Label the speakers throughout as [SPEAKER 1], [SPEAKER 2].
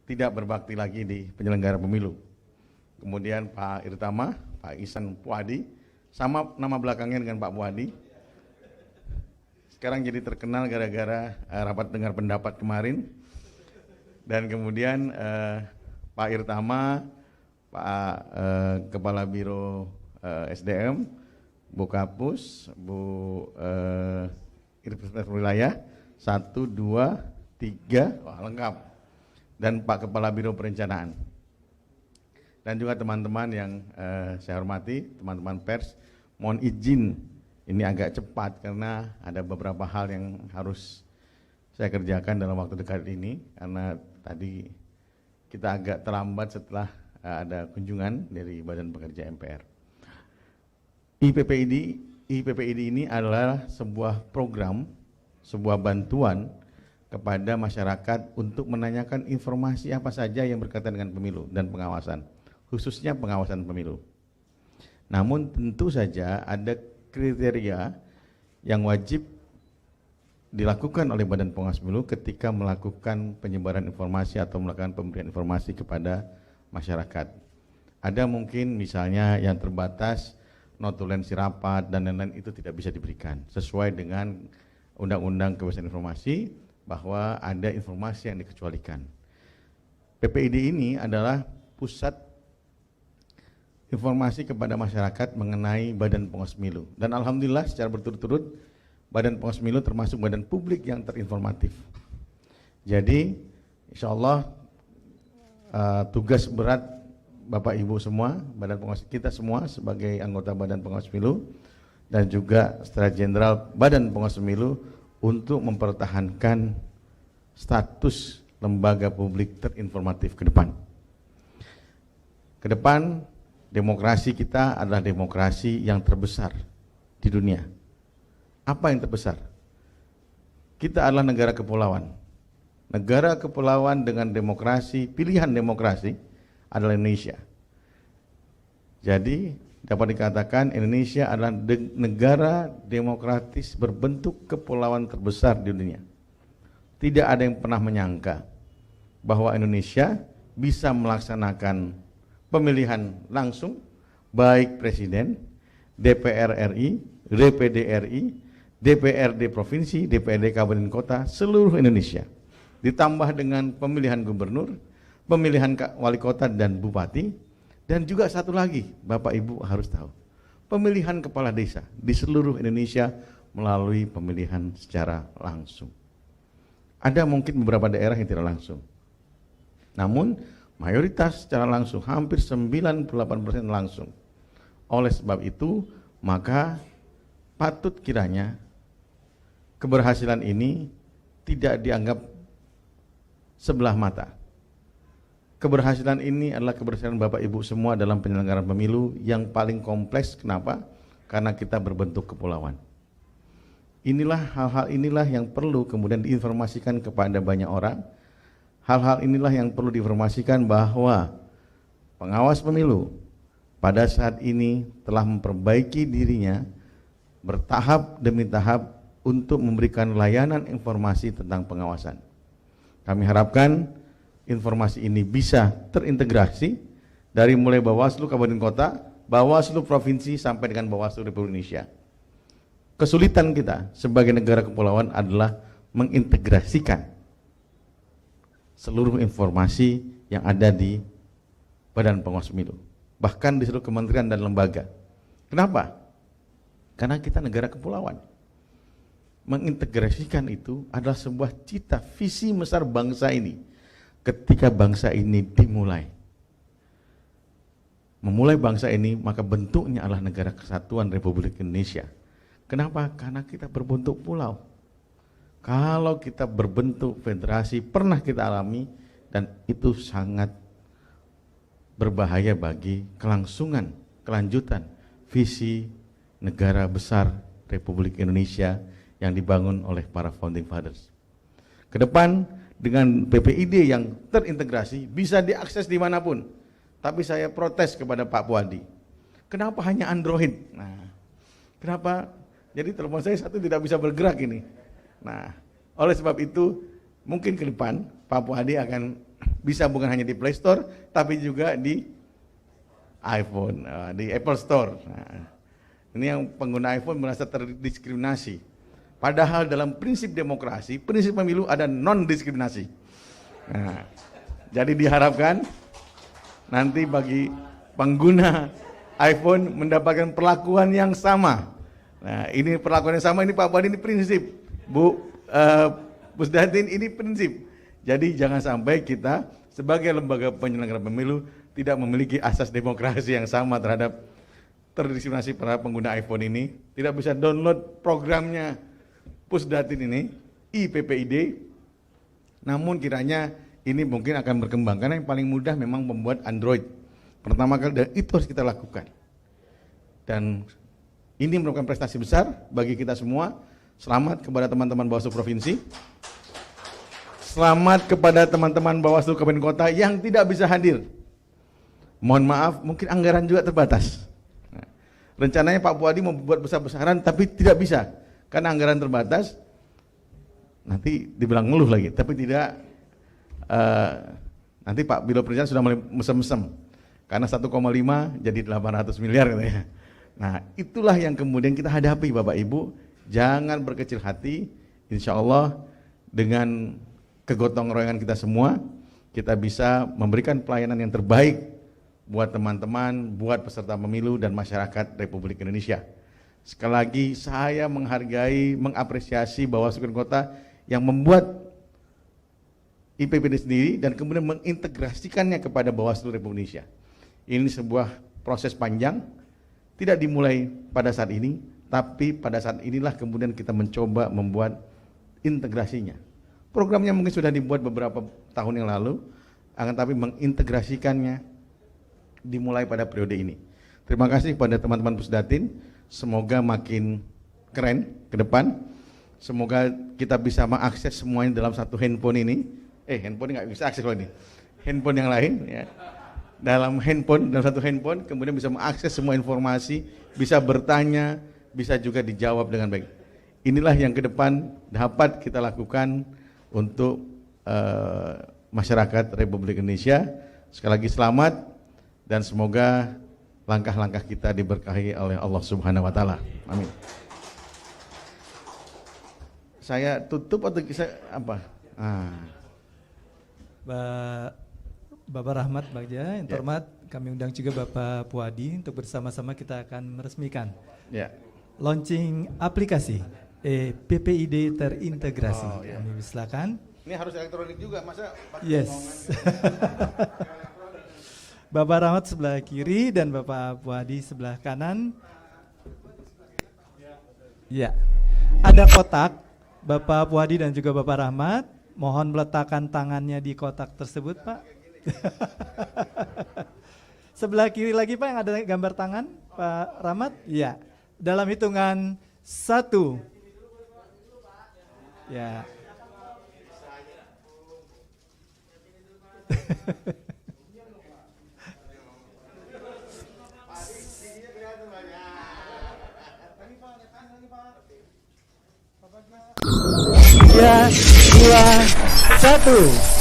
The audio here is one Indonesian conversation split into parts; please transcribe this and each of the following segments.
[SPEAKER 1] tidak berbakti lagi di penyelenggara pemilu. Kemudian Pak Irtama, Pak Ihsan Puadi, sama nama belakangnya dengan Pak Puadi. Sekarang jadi terkenal gara-gara rapat dengar pendapat kemarin. Dan kemudian Pak Irtama, Pak Kepala Biro SDM, Bu Kapus, Bu Inspektur Wilayah, 1, 2, 3, wah, lengkap. Dan Pak Kepala Biro Perencanaan. Dan juga teman-teman yang saya hormati, teman-teman pers, mohon izin ini agak cepat karena ada beberapa hal yang harus saya kerjakan dalam waktu dekat ini, karena tadi kita agak terlambat setelah ada kunjungan dari Badan Pekerja MPR. IPPID ini adalah sebuah program, sebuah bantuan kepada masyarakat untuk menanyakan informasi apa saja yang berkaitan dengan pemilu dan pengawasan, khususnya pengawasan pemilu. Namun tentu saja ada kriteria yang wajib dilakukan oleh Badan Pengawas Pemilu ketika melakukan penyebaran informasi atau melakukan pemberian informasi kepada masyarakat. Ada mungkin misalnya yang terbatas, notulensi rapat dan lain-lain, itu tidak bisa diberikan sesuai dengan Undang-Undang Kebebasan Informasi, bahwa ada informasi yang dikecualikan. PPID ini adalah pusat informasi kepada masyarakat mengenai Badan Pengawas Pemilu, dan alhamdulillah secara berturut-turut Badan Pengawas Pemilu termasuk badan publik yang terinformatif. Jadi insya Allah tugas berat Bapak Ibu semua, Badan Pengawas kita semua sebagai anggota Badan Pengawas Pemilu dan juga Sekretariat Jenderal Badan Pengawas Pemilu untuk mempertahankan status lembaga publik terinformatif ke depan. Ke depan, demokrasi kita adalah demokrasi yang terbesar di dunia. Apa yang terbesar? Kita adalah negara kepulauan. Negara kepulauan dengan demokrasi, pilihan demokrasi adalah Indonesia. Jadi dapat dikatakan Indonesia adalah negara demokratis berbentuk kepulauan terbesar di dunia. Tidak ada yang pernah menyangka bahwa Indonesia bisa melaksanakan pemilihan langsung, baik Presiden, DPR RI, DPD RI, DPRD Provinsi, DPRD Kabupaten Kota, seluruh Indonesia. Ditambah dengan pemilihan gubernur, pemilihan wali kota dan bupati, dan juga satu lagi, Bapak Ibu harus tahu, pemilihan kepala desa di seluruh Indonesia melalui pemilihan secara langsung. Ada mungkin beberapa daerah yang tidak langsung, namun mayoritas secara langsung, hampir 98% langsung. Oleh sebab itu, maka patut kiranya keberhasilan ini tidak dianggap sebelah mata. Keberhasilan ini adalah keberhasilan Bapak Ibu semua dalam penyelenggaraan pemilu yang paling kompleks. Kenapa? Karena kita berbentuk kepulauan. Inilah hal-hal inilah yang perlu kemudian diinformasikan kepada banyak orang. Hal-hal inilah yang perlu diinformasikan bahwa pengawas pemilu pada saat ini telah memperbaiki dirinya bertahap demi tahap untuk memberikan layanan informasi tentang pengawasan. Kami harapkan informasi ini bisa terintegrasi dari mulai Bawaslu Kabupaten Kota, Bawaslu Provinsi sampai dengan Bawaslu Republik Indonesia. Kesulitan kita sebagai negara kepulauan adalah mengintegrasikan seluruh informasi yang ada di Badan Pengawas Pemilu, bahkan di seluruh kementerian dan lembaga. Kenapa? Karena kita negara kepulauan. Mengintegrasikan itu adalah sebuah cita visi besar bangsa ini. Ketika bangsa ini memulai bangsa ini, maka bentuknya adalah negara kesatuan Republik Indonesia. Kenapa? Karena kita berbentuk pulau. Kalau kita berbentuk federasi, pernah kita alami, dan itu sangat berbahaya bagi kelangsungan, kelanjutan visi negara besar Republik Indonesia yang dibangun oleh para founding fathers. Kedepan dengan PPID yang terintegrasi bisa diakses dimanapun. Tapi saya protes kepada Pak Puadi. Kenapa hanya Android? Nah, kenapa? Jadi telepon saya satu tidak bisa bergerak ini. Nah, oleh sebab itu mungkin ke depan Pak Puadi akan bisa bukan hanya di Play Store, tapi juga di iPhone, di Apple Store. Nah, ini yang pengguna iPhone merasa terdiskriminasi. Padahal dalam prinsip demokrasi, prinsip pemilu ada non-diskriminasi. Nah, jadi diharapkan nanti bagi pengguna iPhone mendapatkan perlakuan yang sama. Nah, ini perlakuan yang sama, ini Pak Puadi, ini prinsip. Bu Pusdatin, ini prinsip. Jadi jangan sampai kita sebagai lembaga penyelenggara pemilu tidak memiliki asas demokrasi yang sama terhadap terdiskriminasi para pengguna iPhone ini. Tidak bisa download programnya Pusdatin ini, IPPID. Namun kiranya ini mungkin akan berkembang, karena yang paling mudah memang membuat Android. Pertama kali, dan itu harus kita lakukan. Dan ini merupakan prestasi besar bagi kita semua. Selamat kepada teman-teman Bawaslu Provinsi. Selamat kepada teman-teman Bawaslu Kabupaten Kota yang tidak bisa hadir. Mohon maaf, mungkin anggaran juga terbatas. Nah, rencananya Pak Puadi mau buat besar-besaran, tapi tidak bisa. Karena anggaran terbatas, nanti dibilang ngeluh lagi, tapi tidak. Nanti Pak Biro Presiden sudah mulai mesem-mesem. Karena 1,5 jadi 800 miliar katanya. Nah, itulah yang kemudian kita hadapi Bapak Ibu. Jangan berkecil hati, insya Allah dengan kegotong royongan kita semua, kita bisa memberikan pelayanan yang terbaik buat teman-teman, buat peserta pemilu dan masyarakat Republik Indonesia. Sekali lagi saya menghargai, mengapresiasi Bawaslu Kota yang membuat IPPD sendiri dan kemudian mengintegrasikannya kepada Bawaslu Republik Indonesia. Ini sebuah proses panjang, tidak dimulai pada saat ini, tapi pada saat inilah kemudian kita mencoba membuat integrasinya. Programnya mungkin sudah dibuat beberapa tahun yang lalu, akan tapi mengintegrasikannya dimulai pada periode ini. Terima kasih kepada teman-teman Pusdatin, semoga makin keren ke depan, semoga kita bisa mengakses semuanya dalam satu handphone ini. Handphone nggak bisa akses kalau ini, handphone yang lain ya. Dalam satu handphone, kemudian bisa mengakses semua informasi, bisa bertanya, bisa juga dijawab dengan baik. Inilah yang ke depan dapat kita lakukan untuk masyarakat Republik Indonesia. Sekali lagi selamat dan semoga langkah-langkah kita diberkahi oleh Allah Subhanahu wa taala. Amin. Saya tutup atau saya apa?
[SPEAKER 2] Bapak Rahmat Bagja, yang terhormat, kami undang juga Bapak Puadi untuk bersama-sama kita akan meresmikan launching aplikasi PPID terintegrasi. Kami silakan.
[SPEAKER 1] Ini harus elektronik juga, masa?
[SPEAKER 2] Yes. Bapak Rahmat sebelah kiri dan Bapak Puadi sebelah kanan. Ya, ada kotak. Bapak Puadi dan juga Bapak Rahmat, mohon meletakkan tangannya di kotak tersebut, Pak. Sebelah kiri lagi Pak yang ada gambar tangan, Pak Rahmat. Ya, dalam hitungan 1. Ya. Ya, 2, 1.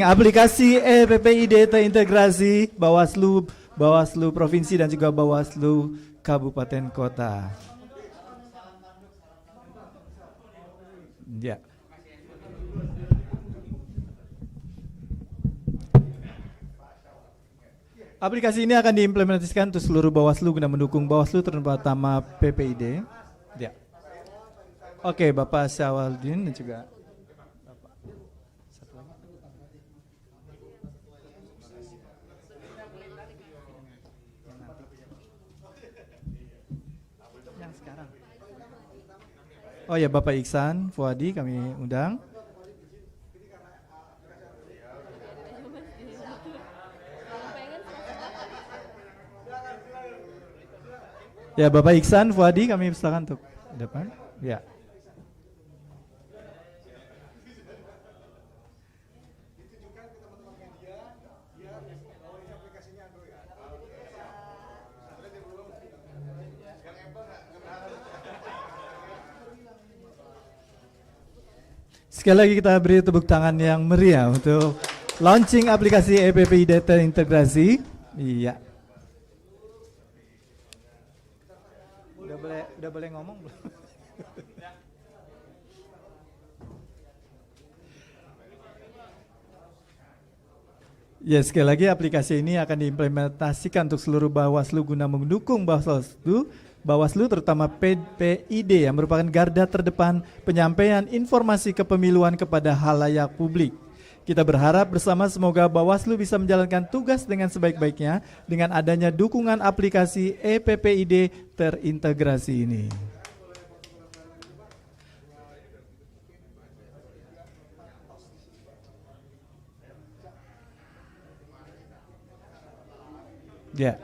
[SPEAKER 2] Aplikasi PPID terintegrasi Bawaslu Provinsi dan juga Bawaslu Kabupaten Kota. Ya. Aplikasi ini akan diimplementasikan untuk seluruh Bawaslu guna mendukung Bawaslu terutama PPID. Ya. Oke, Bapak Syawaldin dan juga Oh ya, Bapak Iksan Fuadi kami undang. Ya, Bapak Iksan Fuadi kami silakan untuk depan. Ya. Sekali lagi kita beri tepuk tangan yang meriah untuk launching aplikasi EPPID terintegrasi. Iya. Udah boleh ngomong belum? Ya, sekali lagi aplikasi ini akan diimplementasikan untuk seluruh Bawaslu guna mendukung Bawaslu terutama PPID yang merupakan garda terdepan penyampaian informasi kepemiluan kepada halayak publik. Kita berharap bersama semoga Bawaslu bisa menjalankan tugas dengan sebaik-baiknya dengan adanya dukungan aplikasi EPPID terintegrasi ini. Ya.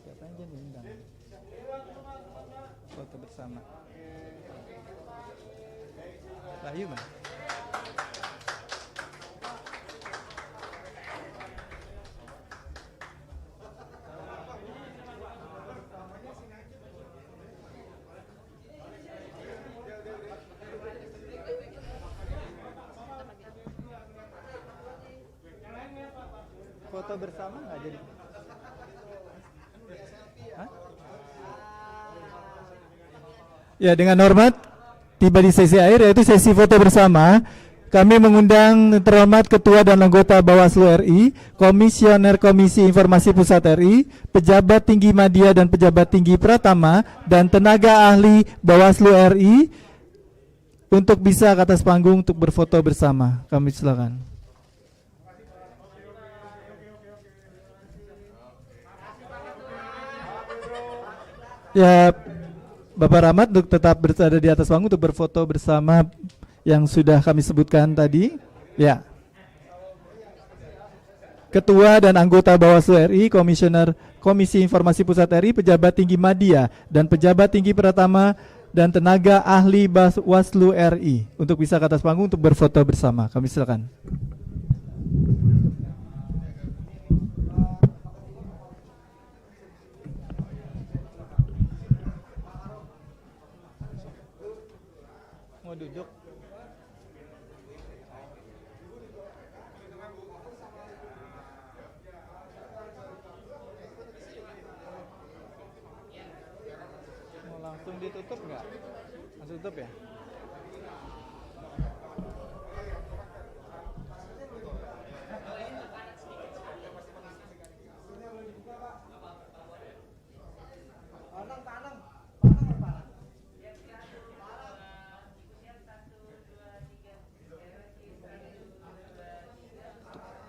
[SPEAKER 2] Siapa aja diundang? Foto bersama. Bayu mana? Foto bersama nggak jadi? Hah? Ya, dengan hormat tiba di sesi akhir yaitu sesi foto bersama. Kami mengundang terhormat Ketua dan anggota Bawaslu RI, Komisioner Komisi Informasi Pusat RI, pejabat tinggi media dan pejabat tinggi Pratama, dan tenaga ahli Bawaslu RI untuk bisa ke atas panggung untuk berfoto bersama. Kami silakan. Ya, Bapak Rahmat untuk tetap berada di atas panggung untuk berfoto bersama yang sudah kami sebutkan tadi. Ya. Ketua dan anggota Bawaslu RI, Komisioner Komisi Informasi Pusat RI, pejabat tinggi media dan pejabat tinggi Pratama dan tenaga ahli Bawaslu RI untuk bisa ke atas panggung untuk berfoto bersama. Kami silakan. Mau duduk? Mau langsung ditutup nggak? Langsung tutup ya?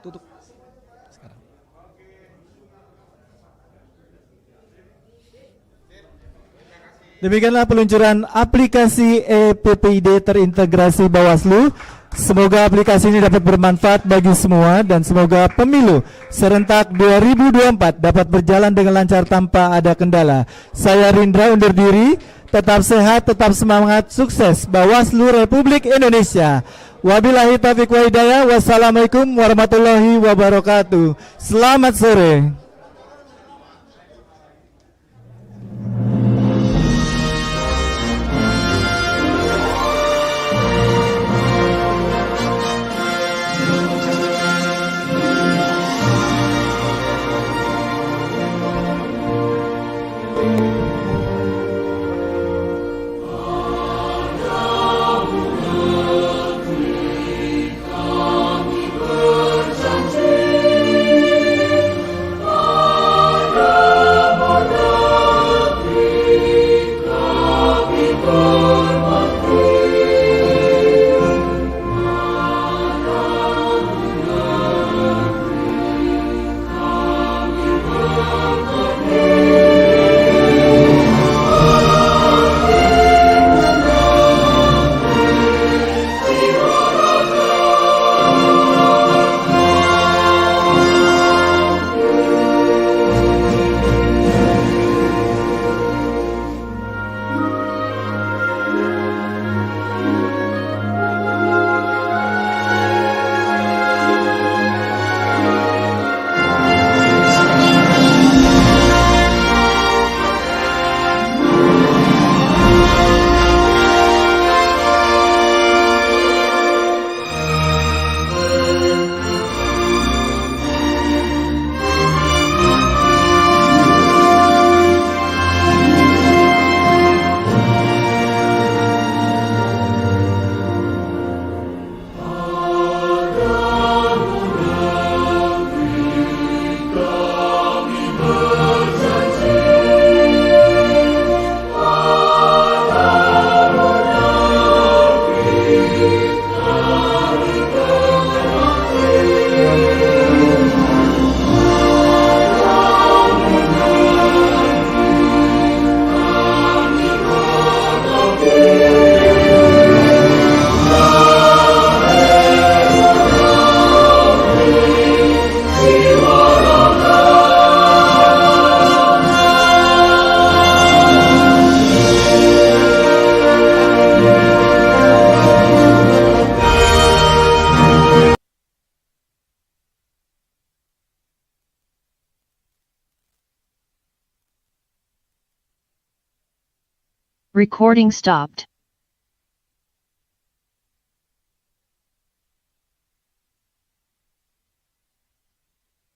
[SPEAKER 2] Tutup sekarang. Demikianlah peluncuran aplikasi EPPID terintegrasi Bawaslu. Semoga aplikasi ini dapat bermanfaat bagi semua dan semoga pemilu serentak 2024 dapat berjalan dengan lancar tanpa ada kendala. Saya Rindra undur diri. Tetap sehat, tetap semangat, sukses Bawaslu Republik Indonesia. Wabillahi taufiq wa hidayah. Wassalamualaikum warahmatullahi wabarakatuh. Selamat sore.
[SPEAKER 3] Recording stopped.